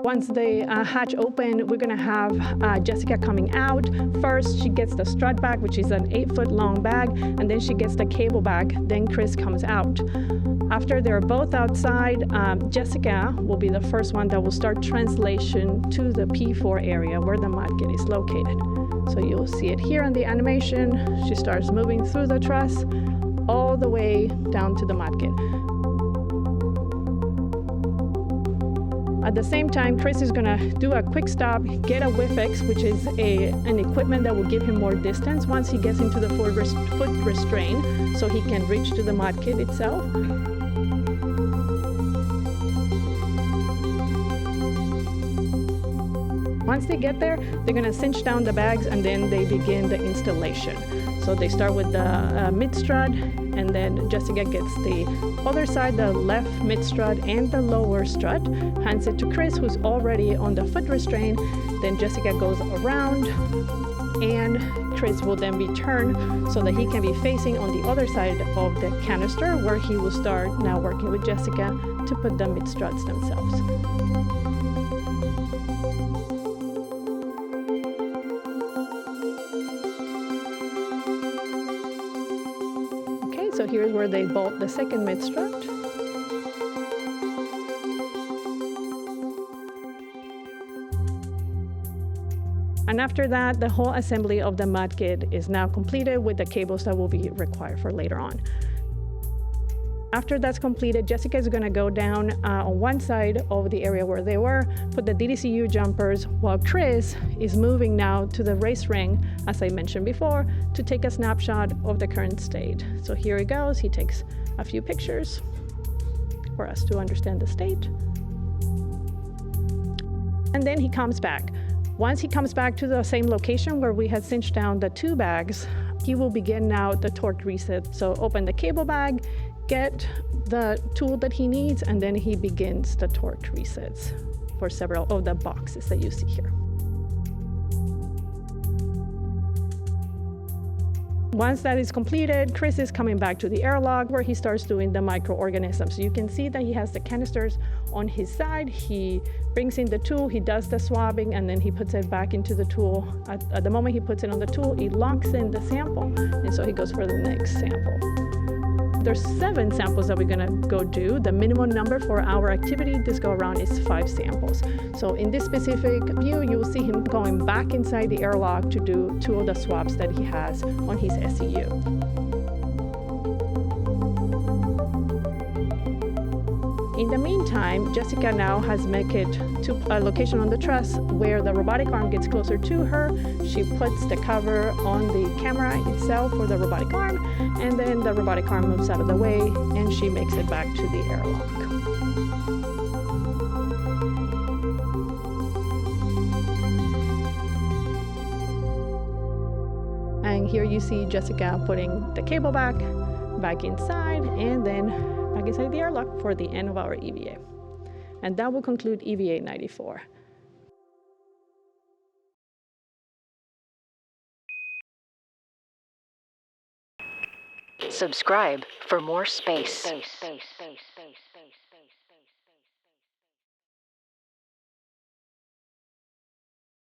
Once the hatch open, we're going to have Jessica coming out. First, she gets the strut bag, which is an 8-foot long bag, and then she gets the cable bag. Then Chris comes out. After they're both outside, Jessica will be the first one that will start translation to the P4 area where the mud kit is located. So you'll see it here in the animation. She starts moving through the truss all the way down to the mud kit. At the same time, Chris is going to do a quick stop, get a Wifix, which is an equipment that will give him more distance once he gets into the foot restraint, so he can reach to the mud kit itself. Once they get there, they're going to cinch down the bags and then they begin the installation. So they start with the mid strut, and then Jessica gets the other side, the left mid strut and the lower strut, hands it to Chris, who's already on the foot restraint. Then Jessica goes around and Chris will then be turned so that he can be facing on the other side of the canister, where he will start now working with Jessica to put the mid struts themselves. So here's where they bolt the second mid strut. And after that, the whole assembly of the mud kit is now completed with the cables that will be required for later on. After that's completed, Jessica is going to go down on one side of the area where they were, put the DDCU jumpers, while Chris is moving now to the race ring, as I mentioned before, to take a snapshot of the current state. So here he goes. He takes a few pictures for us to understand the state. And then he comes back. Once he comes back to the same location where we had cinched down the 2 bags, he will begin now the torque reset. So open the cable bag, get the tool that he needs, and then he begins the torque resets for several of the boxes that you see here. Once that is completed, Chris is coming back to the airlock where he starts doing the microorganisms. You can see that he has the canisters on his side. He brings in the tool, he does the swabbing, and then he puts it back into the tool. At the moment he puts it on the tool, he locks in the sample, and so he goes for the next sample. There's 7 samples that we're gonna go do. The minimum number for our activity this go around is 5 samples. So in this specific view, you will see him going back inside the airlock to do 2 of the swabs that he has on his SEU. In the meantime, Jessica now has made it to a location on the truss where the robotic arm gets closer to her. She puts the cover on the camera itself for the robotic arm, and then the robotic arm moves out of the way and she makes it back to the airlock. And here you see Jessica putting the cable back inside, and then back inside the airlock for the end of our EVA. And that will conclude EVA 94. Subscribe for more space.